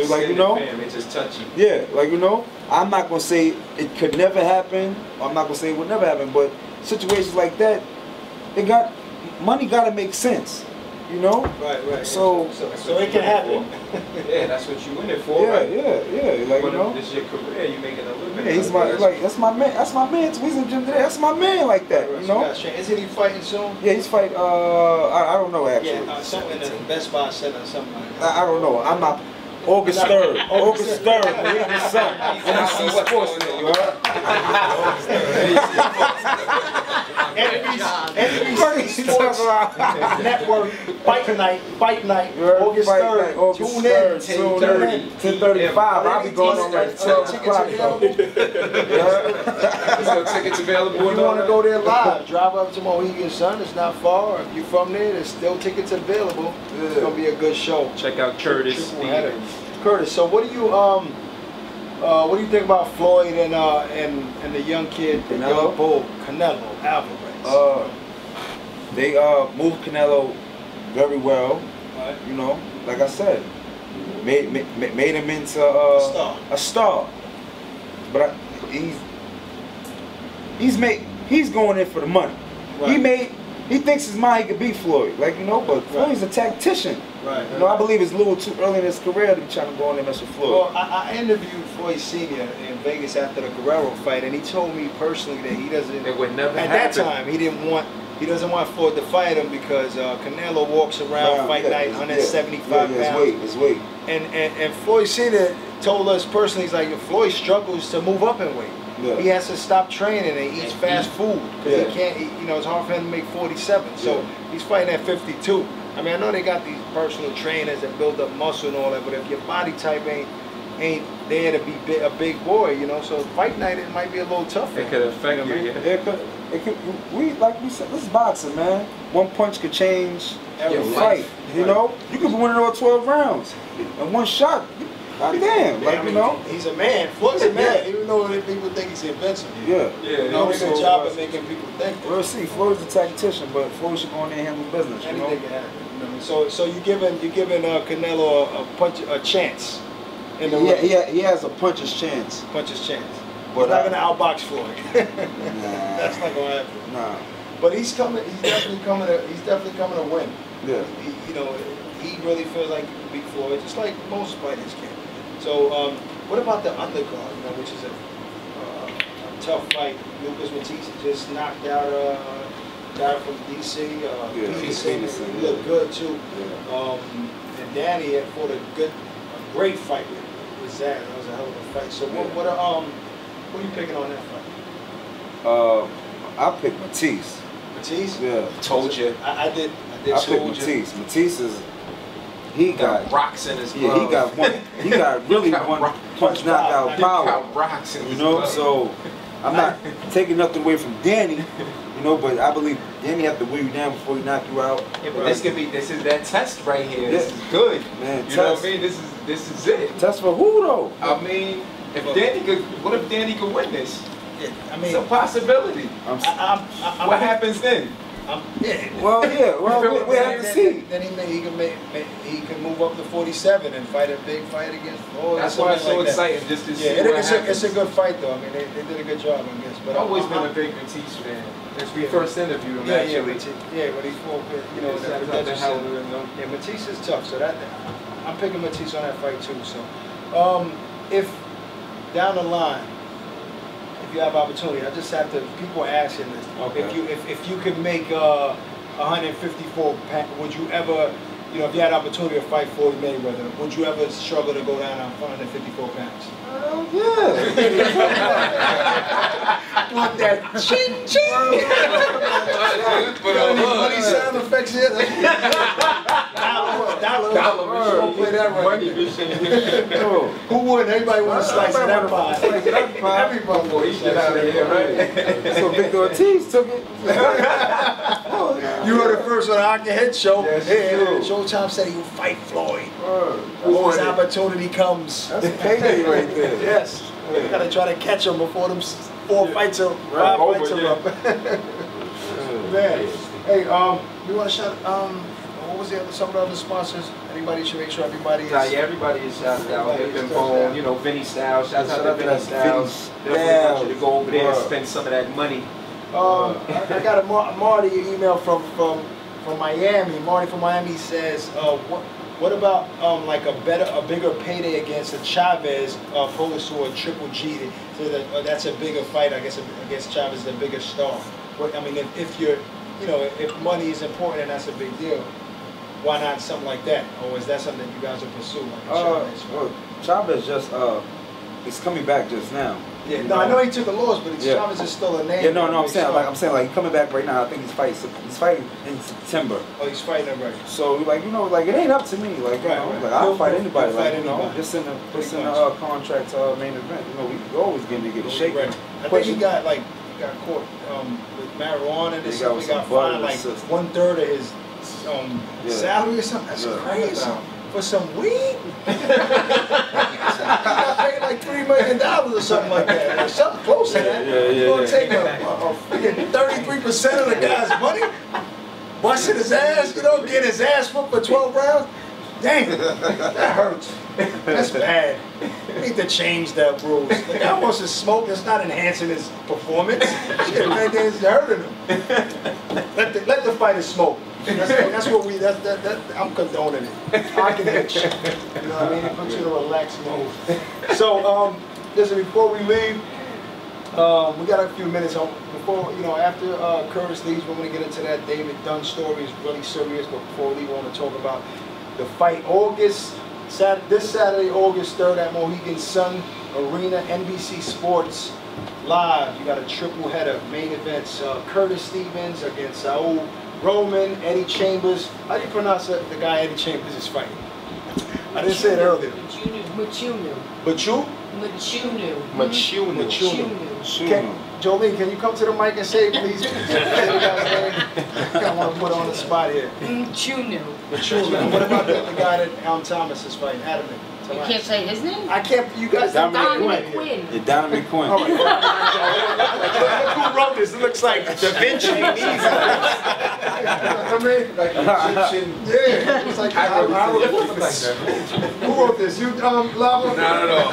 like, you know, They just touch you. yeah, like, you know, I'm not gonna say it could never happen. I'm not gonna say it would never happen, but situations like that, money got to make sense. You know? Right. So it can happen. Yeah, that's what you in it for, right? Yeah. Like, you know, this is your career. You making a living. yeah, he's that's my man. That's my man. He's in the gym today. That's my man, like that. You know? Isn't he fighting soon? Yeah, he's fighting. I don't know actually. Yeah, something in the Best Buy Center or something like that. I don't know. I'm not. August 3rd. August 3rd. We're in the sun. NBC Sports. You heard? NBC Sports Network Fight Night, August 3rd. Tune in. 10:35. I'll be going on at 12 o'clock. So tickets available. If you want to go there live, drive up to Mohegan Sun. It's not far. If you're from there, there's still tickets available. It's gonna be a good show. Check out Curtis Stevens. Curtis, so what do you think about Floyd and the young kid, the young bull, Canelo Alvarez? They moved Canelo very well. Right. You know, like I said, made him into a star. But he's going in for the money. Right. He thinks his mind he could beat Floyd, like, you know, but Floyd's a tactician. Right. You know, I believe it's a little too early in his career to be trying to go in there and mess with Floyd. Well, I interviewed Floyd Sr. in Vegas after the Guerrero fight, and he told me personally that he doesn't. It would never at happen. that time, he doesn't want Floyd to fight him because Canelo walks around fight night 175 pounds. His weight. And Floyd Sr. told us personally, he's like, if Floyd struggles to move up in weight. Yeah. He has to stop training and eats fast food because he can't. You know, it's hard for him to make 47. So he's fighting at 52. I mean, I know they got these personal trainers that build up muscle and all that, but if your body type ain't there to be a big boy, you know, so fight night it might be a little tougher. It could affect you. It could. Like we said, this is boxing, man. One punch could change Every your fight. fight. You know, you could be winning all 12 rounds, and one shot. God damn, like, I mean, you know. He's a man. Floyd's a man, even though people think he's invincible. Yeah. You know, he's a good job at making people think that. We'll see. Floyd's a tactician, but Floyd should go in there and handle business. You know. Anything can happen. You know? So you're giving Canelo a chance. In the ring. He has a puncher's chance. Puncher's chance. But He's not gonna outbox Floyd. That's not gonna happen. Nah. But he's coming. He's definitely coming to win. Yeah. He really feels like he can beat Floyd, just like most fighters can. So, what about the undercard? You know, which is a tough fight. Lucas Matisse just knocked out a guy from DC. Peterson. He looked good too. Yeah. And Danny had fought a great fight with Zach. That was a hell of a fight. So, what are you picking on that fight? I picked Matisse. Matisse? Yeah. Told you. I did. I picked Matisse. Matisse is. He got rocks in his glove. he got one. He got really one punch knockout power. Got rocks in his glove. So I'm not taking nothing away from Danny. You know, but I believe Danny have to wear you down before he knock you out. Yeah, but this is that test right here. Yeah. This is good. Man, you know what I mean? This is it. Test for who though? I mean, what if Danny could win this? I mean, It's a possibility. What happens then? Well, we have to see. Then he can move up to 47 and fight a big fight against. That's why it's so exciting just to see what happens. It's a good fight though. I mean, they did a good job, I guess. But I've always been a big Matisse fan. Since we first interviewed him, actually. When he fought, Matisse is tough. So I'm picking Matisse on that fight too. So, if down the line, you have opportunity. I just have to. People are asking this. Okay. If you could make 154 pounds, would you ever, if you had opportunity to fight Floyd Mayweather, would you ever struggle to go down on 154 pounds? Yeah. Want that ching ching? Money sound effects here. Dollar. Don't play that right. Who would? Everybody want to slice of that pie. Everybody wants to slice out of here, right? So Victor Ortiz took it. You heard it first on the Ak Hitch Show. Yes, Showtime said he would fight Floyd. When his opportunity comes. That's a payday right there. Yes. You gotta try to catch him before them 4 fights are 5 fights are up. Man. Hey, you wanna shout what was some of the other sponsors? Anybody should make sure everybody is everybody is shouted out. Hip and Bone, Vinny Styles. Shout out to Vinny Styles. Definitely want you to go over there and spend some of that money. I got a Marty email from Miami. Marty from Miami says, what about like a bigger payday against a Chavez opposed to a Triple G? So that's a bigger fight, I guess, against Chavez, the bigger star. I mean, if money is important and that's a big deal, why not something like that? Or is that something that you guys will pursue? Like Chavez? Well, Chavez just He's coming back just now. Yeah, no, I know he took a loss, but Chavez is still a name. Yeah, no, I'm saying like he's coming back right now. I think he's fighting in September. Oh, he's fighting him right. So like like it ain't up to me. Like like I'll fight anybody. Like just in the contract main event. We always getting to get a shake. Right. I think he got caught with marijuana and stuff. He got fined like 1/3 of his salary or something. That's crazy. For some weed? He got paid like $3 million or something like that. Or something close to that. You're going to take a freaking 33% of the guy's money? Busting his ass, get his ass whooped for 12 rounds? Dang, that hurts. That's bad. We need to change that rules. The guy wants to smoke, it's not enhancing his performance. Shit, man, it's hurting him. Let the fighter smoke. That's what I'm condoning it. Ak Hitch. You know what I mean? It puts you in a relaxed mode. So, listen, before we leave, we got a few minutes on before, after Curtis leaves, we're going to get into that David Dunn story. It's really serious, but before we leave, I want to talk about the fight this Saturday, August 3rd at Mohegan Sun Arena, NBC Sports Live. You got a triple header, main events, Curtis Stevens against Saul Roman, Eddie Chambers. How do you pronounce the guy Eddie Chambers is fighting? I didn't say it earlier. Machunu. Jolene, can you come to the mic and say it, please? I want to put on the spot here. Machunu. What about the guy that Alan Thomas is fighting? Adamant. You can't say his name? I can't. You guys don't Dominic Quinn. Yeah, Dominic Quinn. All right. Who wrote this? It looks like Da Vinci. I mean, like Egyptian. Yeah. It's like who wrote this? You, Lava? Not at all.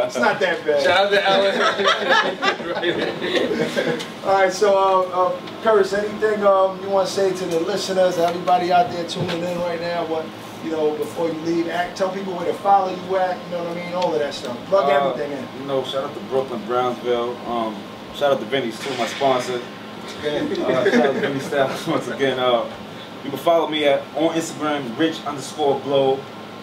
It's not that bad. Shout out to Ellen. All right. So, Curtis, anything you want to say to the listeners, everybody out there tuning in right now? What? Before you leave, tell people where to follow you at, you know what I mean, all of that stuff. Plug everything in. Shout out to Brooklyn, Brownsville. Shout out to Vinny's too, my sponsor. Shout out to Vinny Styles once again. You can follow me on Instagram, Rich_Blow.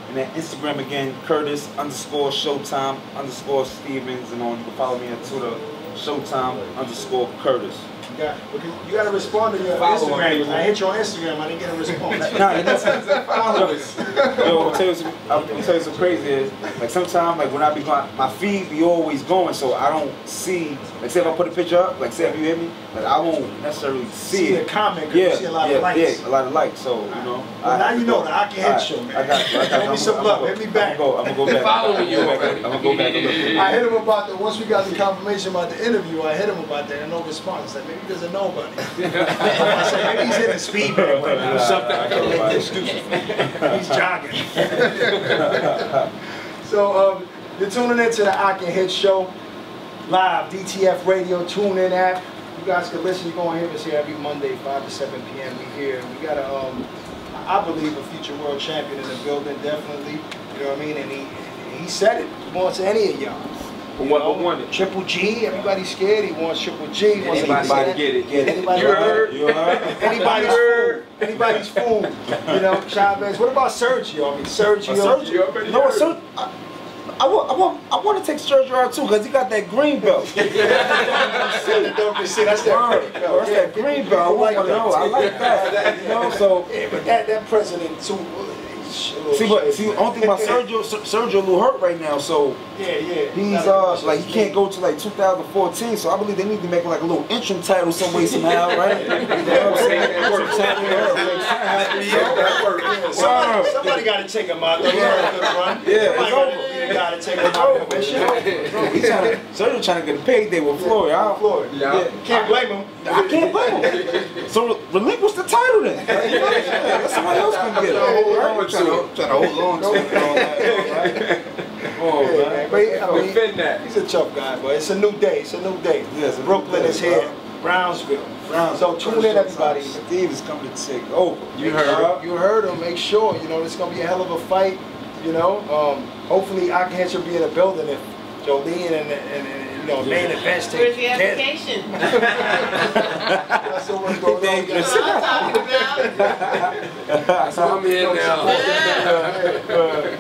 And then Instagram again, Curtis_Showtime_Stevens. And you can follow me on Twitter, Showtime_Curtis. You got to respond to your Instagram. I hit you on Instagram. I didn't get a response. Yo, I'll tell you something crazy is, like sometimes, like when I be going, my feed be always going, so I don't see, like say if I put a picture up, like say if you hear me, like I won't necessarily see the comment, because you see a lot of likes. Yeah, a lot of likes, so, Well, now you know the Ak Hitch Show, man. I got you. Give me some love. Hit me back. I'm going to go back. Following you. I'm going to go back a little. I hit him about that. Once we got the confirmation about the interview, I hit him about that and no response. Like, maybe he doesn't know about it. I said, maybe he's in his feedback or something. I can't make this stupid. He's jogging. So, you're tuning into the Ak Hitch Show, live, DTF Radio, tune in app. You guys can listen. You're going to hear us here every Monday, 5 to 7 p.m. We here. We got I believe, a future world champion in the building, definitely. You know what I mean? And he said it. He wants any of y'all. What won it? Triple G. Everybody's scared. He wants Triple G. He wants Anybody get it. Anybody You heard? Anybody's fool. Anybody's fool. Chavez. What about Sergio? I mean, Sergio. No, Sergio. I want to take Sergio out too, because he got that green belt. That's that green belt. I like that. I like that. So yeah, but that president too. See, the only thing about Sergio a little hurt right now, so he's like he can't go to like 2014. So I believe they need to make like a little interim title some way somehow, right? You know what I'm saying? Somebody got to take him out. Yeah, it's over. You got to take him out. Sergio trying to get a payday with Floyd. Can't blame him. I can't blame him. So relinquish the title then. Let somebody else come get it. Trying to hold on to it. Oh, man. But he's a tough guy, but it's a new day. It's a new day. Yes, Brooklyn is here. Brownsville. So tune in, everybody. Steve is coming to take over. You heard him. Make sure. It's going to be a hell of a fight. Hopefully Ak Hitch will be in the building if Jolene and main events take. Where's the application? That's what we're going on. That's what I'm talking about. I'm here now.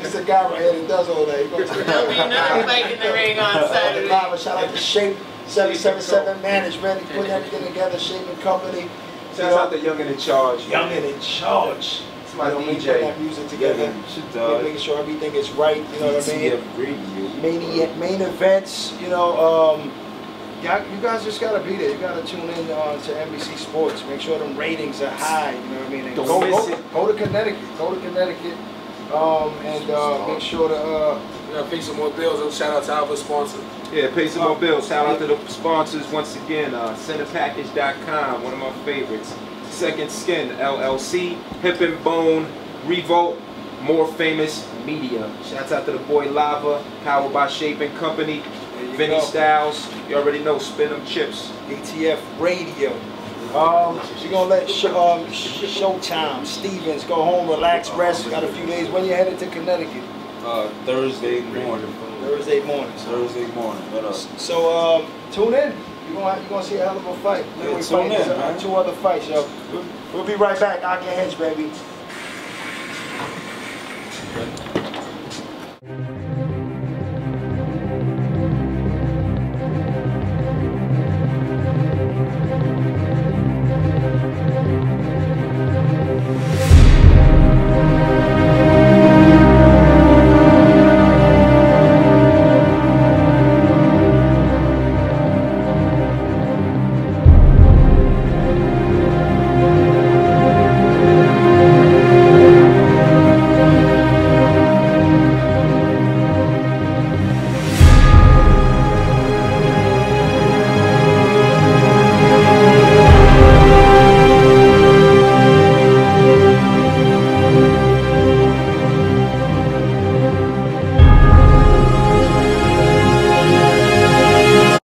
It's a guy right here that does all that. He goes to There'll be no fight in the ring on Saturday. Shout out to Shape 777 Management. He putting everything together. Shaping Company. Shout out to Youngin' in Charge. Youngin' in Charge. It's my Putting DJ. that music together. Yeah, Making sure everything is right. You know what I mean? Radio. Main events. You know. You guys just gotta be there. You gotta tune in to NBC Sports. Make sure them ratings are high. You know what I mean? And Don't miss it. Go to Connecticut. Go to Connecticut. And make sure to. We gotta pay some more bills. And shout out to our sponsor. Yeah, pay some more bills. Shout out to the sponsors once again. Centerpackage.com, one of my favorites. Second Skin LLC, Hip and Bone, Revolt, More Famous Media. Shouts out to the boy Lava, powered by Shaping Company. Vinny Styles, you already know, spin them chips. ATF Radio. We're gonna let Showtime, Stevens go home, relax, rest. Got a few days. When you headed to Connecticut? Thursday morning. Thursday morning. Thursday morning. So tune in. You're gonna see a hell of a fight. Yeah, tune in, man. 2 other fights, yo. We'll be right back. Ak Hitch, baby.